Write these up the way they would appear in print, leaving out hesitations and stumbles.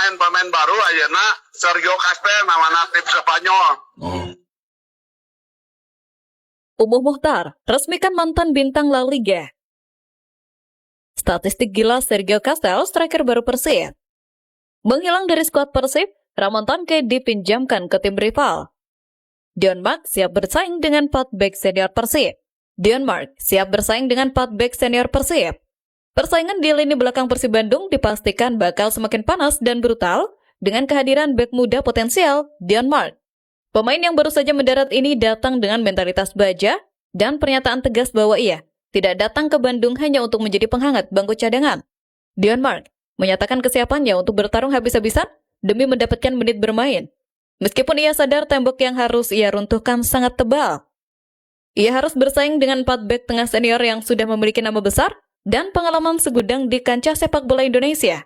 pemain-pemain baru ayeuna Sergio Casper namana tim Spanyol. Umuh Muhtar resmikan mantan bintang La Liga. Statistik gila Sergio Castel, striker baru Persib. Menghilang dari skuad Persib, Ramon Tanque dipinjamkan ke tim rival. Dion Mark siap bersaing dengan 4 bek senior Persib. Persaingan di lini belakang Persib Bandung dipastikan bakal semakin panas dan brutal dengan kehadiran bek muda potensial, Dion Mark. Pemain yang baru saja mendarat ini datang dengan mentalitas baja dan pernyataan tegas bahwa ia tidak datang ke Bandung hanya untuk menjadi penghangat bangku cadangan. Dion Mark menyatakan kesiapannya untuk bertarung habis-habisan demi mendapatkan menit bermain. Meskipun ia sadar tembok yang harus ia runtuhkan sangat tebal. Ia harus bersaing dengan 4 bek tengah senior yang sudah memiliki nama besar dan pengalaman segudang di kancah sepak bola Indonesia.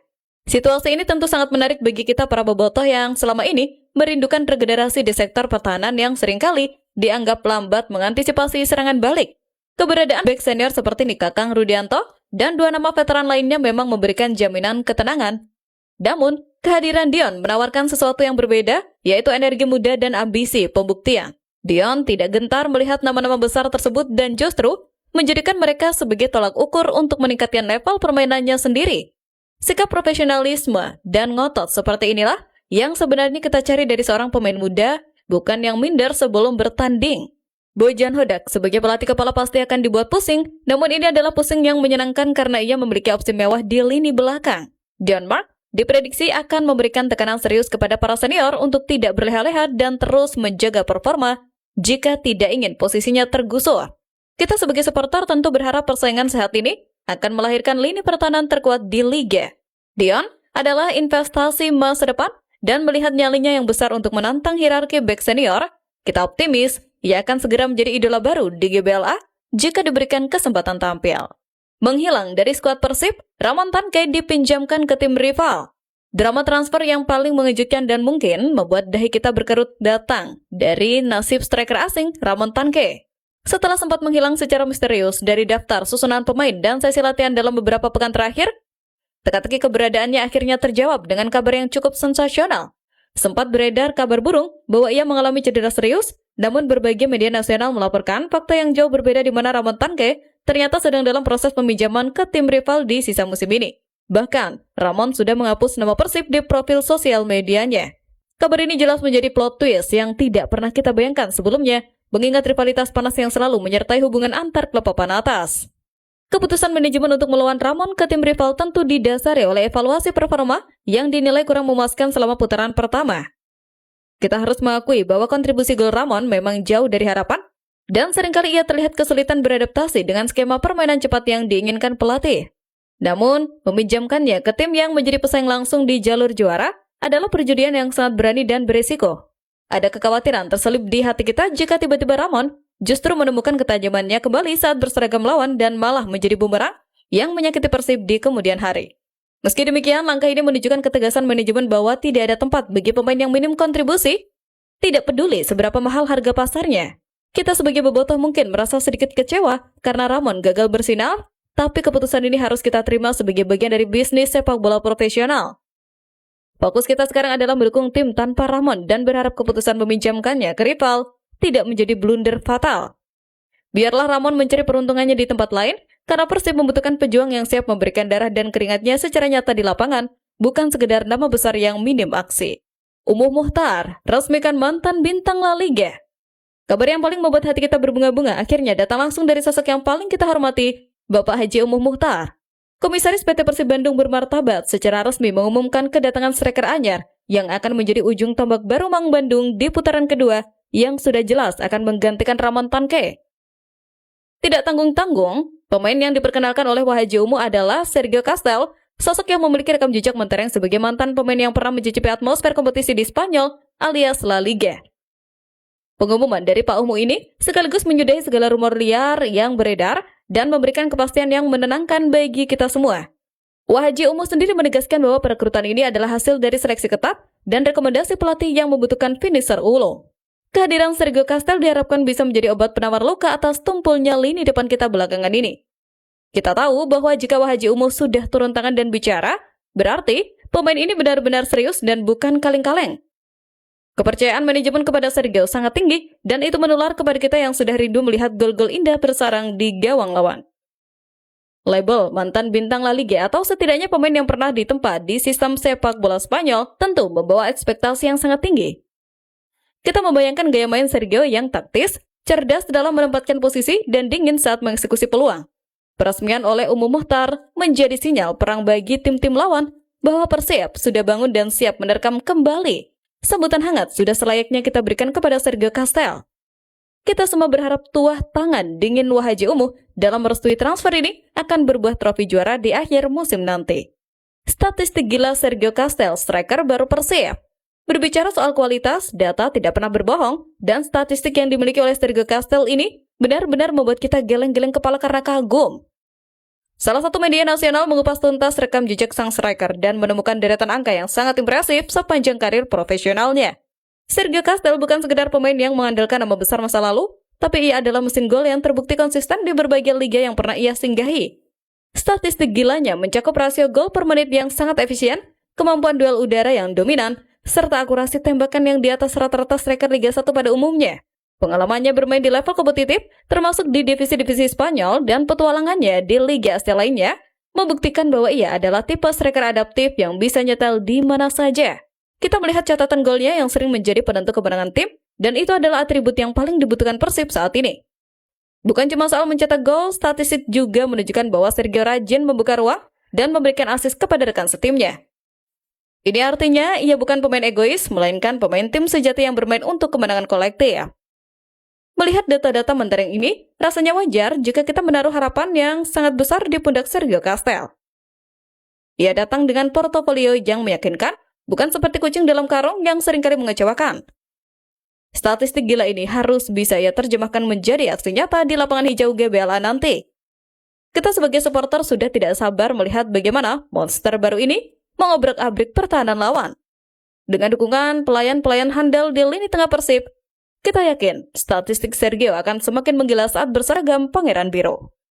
Situasi ini tentu sangat menarik bagi kita para bobotoh yang selama ini merindukan regenerasi di sektor pertahanan yang seringkali dianggap lambat mengantisipasi serangan balik. Keberadaan bek senior seperti Kakang Rudianto dan 2 nama veteran lainnya memang memberikan jaminan ketenangan. Namun, kehadiran Dion menawarkan sesuatu yang berbeda, yaitu energi muda dan ambisi pembuktian. Dion tidak gentar melihat nama-nama besar tersebut dan justru menjadikan mereka sebagai tolak ukur untuk meningkatkan level permainannya sendiri. Sikap profesionalisme dan ngotot seperti inilah yang sebenarnya kita cari dari seorang pemain muda, bukan yang minder sebelum bertanding. Bojan Hodak sebagai pelatih kepala pasti akan dibuat pusing, namun ini adalah pusing yang menyenangkan karena ia memiliki opsi mewah di lini belakang. Dion Mark diprediksi akan memberikan tekanan serius kepada para senior untuk tidak berleha-leha dan terus menjaga performa jika tidak ingin posisinya tergusur. Kita sebagai supporter tentu berharap persaingan sehat ini akan melahirkan lini pertahanan terkuat di Liga. Dion adalah investasi masa depan dan melihat nyalinya yang besar untuk menantang hierarki bek senior, kita optimis ia akan segera menjadi idola baru di GBLA jika diberikan kesempatan tampil. Menghilang dari skuad Persib, Ramon Tanque dipinjamkan ke tim rival. Drama transfer yang paling mengejutkan dan mungkin membuat dahi kita berkerut datang dari nasib striker asing Ramon Tanque. Setelah sempat menghilang secara misterius dari daftar susunan pemain dan sesi latihan dalam beberapa pekan terakhir, teka-teki keberadaannya akhirnya terjawab dengan kabar yang cukup sensasional. Sempat beredar kabar burung bahwa ia mengalami cedera serius, namun berbagai media nasional melaporkan fakta yang jauh berbeda di mana Ramon Tanque ternyata sedang dalam proses peminjaman ke tim rival di sisa musim ini. Bahkan, Ramon sudah menghapus nama Persib di profil sosial medianya. Kabar ini jelas menjadi plot twist yang tidak pernah kita bayangkan sebelumnya, mengingat rivalitas panas yang selalu menyertai hubungan antar klub papan atas. Keputusan manajemen untuk melawan Ramon ke tim rival tentu didasari oleh evaluasi performa yang dinilai kurang memuaskan selama putaran pertama. Kita harus mengakui bahwa kontribusi gol Ramon memang jauh dari harapan, dan seringkali ia terlihat kesulitan beradaptasi dengan skema permainan cepat yang diinginkan pelatih. Namun, meminjamkannya ke tim yang menjadi pesaing langsung di jalur juara adalah perjudian yang sangat berani dan berisiko. Ada kekhawatiran terselip di hati kita jika tiba-tiba Ramon justru menemukan ketajamannya kembali saat berseragam lawan dan malah menjadi bumerang yang menyakiti Persib di kemudian hari. Meski demikian, langkah ini menunjukkan ketegasan manajemen bahwa tidak ada tempat bagi pemain yang minim kontribusi. Tidak peduli seberapa mahal harga pasarnya. Kita sebagai bobotoh mungkin merasa sedikit kecewa karena Ramon gagal bersinar, tapi keputusan ini harus kita terima sebagai bagian dari bisnis sepak bola profesional. Fokus kita sekarang adalah mendukung tim tanpa Ramon dan berharap keputusan meminjamkannya ke rival tidak menjadi blunder fatal. Biarlah Ramon mencari peruntungannya di tempat lain, karena Persib membutuhkan pejuang yang siap memberikan darah dan keringatnya secara nyata di lapangan, bukan sekedar nama besar yang minim aksi. Umuh Muhtar resmikan mantan bintang La Liga. Kabar yang paling membuat hati kita berbunga-bunga akhirnya datang langsung dari sosok yang paling kita hormati, Bapak Haji Umuh Muhtar. Komisaris PT Persib Bandung bermartabat secara resmi mengumumkan kedatangan striker anyar yang akan menjadi ujung tombak baru Mang Bandung di putaran kedua yang sudah jelas akan menggantikan Ramon Tanque. Tidak tanggung-tanggung, pemain yang diperkenalkan oleh Wahaji Umu adalah Sergio Castel, sosok yang memiliki rekam jejak mentereng sebagai mantan pemain yang pernah mencicipi atmosfer kompetisi di Spanyol alias La Liga. Pengumuman dari Pak Umu ini sekaligus menyudahi segala rumor liar yang beredar dan memberikan kepastian yang menenangkan bagi kita semua. Wahaji Umu sendiri menegaskan bahwa perekrutan ini adalah hasil dari seleksi ketat dan rekomendasi pelatih yang membutuhkan finisher ulung. Kehadiran Sergio Castel diharapkan bisa menjadi obat penawar luka atas tumpulnya lini depan kita belakangan ini. Kita tahu bahwa jika Wahaji Umu sudah turun tangan dan bicara, berarti Pemain ini benar-benar serius dan bukan kaleng-kaleng. Kepercayaan manajemen kepada Sergio sangat tinggi, dan itu menular kepada kita yang sudah rindu melihat gol-gol indah bersarang di gawang lawan. Label mantan bintang La Liga atau setidaknya pemain yang pernah ditempa di sistem sepak bola Spanyol tentu membawa ekspektasi yang sangat tinggi. Kita membayangkan gaya main Sergio yang taktis, cerdas dalam menempatkan posisi, dan dingin saat mengeksekusi peluang. Peresmian oleh Muhtar menjadi sinyal perang bagi tim-tim lawan bahwa Persib sudah bangun dan siap menerkam kembali. Sambutan hangat sudah selayaknya kita berikan kepada Sergio Castel. Kita semua berharap tuah tangan dingin Wahaji Umuh dalam merestui transfer ini akan berbuah trofi juara di akhir musim nanti. Statistik gila Sergio Castel, striker baru Persib. Berbicara soal kualitas, data tidak pernah berbohong, dan statistik yang dimiliki oleh Sergio Castel ini benar-benar membuat kita geleng-geleng kepala karena kagum. Salah satu media nasional mengupas tuntas rekam jejak sang striker dan menemukan deretan angka yang sangat impresif sepanjang karir profesionalnya. Sergio Castel bukan sekedar pemain yang mengandalkan nama besar masa lalu, tapi ia adalah mesin gol yang terbukti konsisten di berbagai liga yang pernah ia singgahi. Statistik gilanya mencakup rasio gol per menit yang sangat efisien, kemampuan duel udara yang dominan, serta akurasi tembakan yang di atas rata-rata striker Liga 1 pada umumnya. Pengalamannya bermain di level kompetitif, termasuk di divisi-divisi Spanyol dan petualangannya di Liga Asia lainnya, membuktikan bahwa ia adalah tipe striker adaptif yang bisa nyetel di mana saja. Kita melihat catatan golnya yang sering menjadi penentu kemenangan tim, dan itu adalah atribut yang paling dibutuhkan Persib saat ini. Bukan cuma soal mencetak gol, statistik juga menunjukkan bahwa Sergio rajin membuka ruang dan memberikan assist kepada rekan setimnya. Ini artinya ia bukan pemain egois, melainkan pemain tim sejati yang bermain untuk kemenangan kolektif. Melihat data-data mentereng ini, rasanya wajar jika kita menaruh harapan yang sangat besar di pundak Sergio Castel. Ia datang dengan portofolio yang meyakinkan, bukan seperti kucing dalam karung yang seringkali mengecewakan. Statistik gila ini harus bisa ia terjemahkan menjadi aksi nyata di lapangan hijau GBLA nanti. Kita sebagai supporter sudah tidak sabar melihat bagaimana monster baru ini mengobrak-abrik pertahanan lawan. Dengan dukungan pelayan-pelayan handal di lini tengah Persib, kita yakin statistik Sergio akan semakin menggila saat berseragam Pangeran Biru.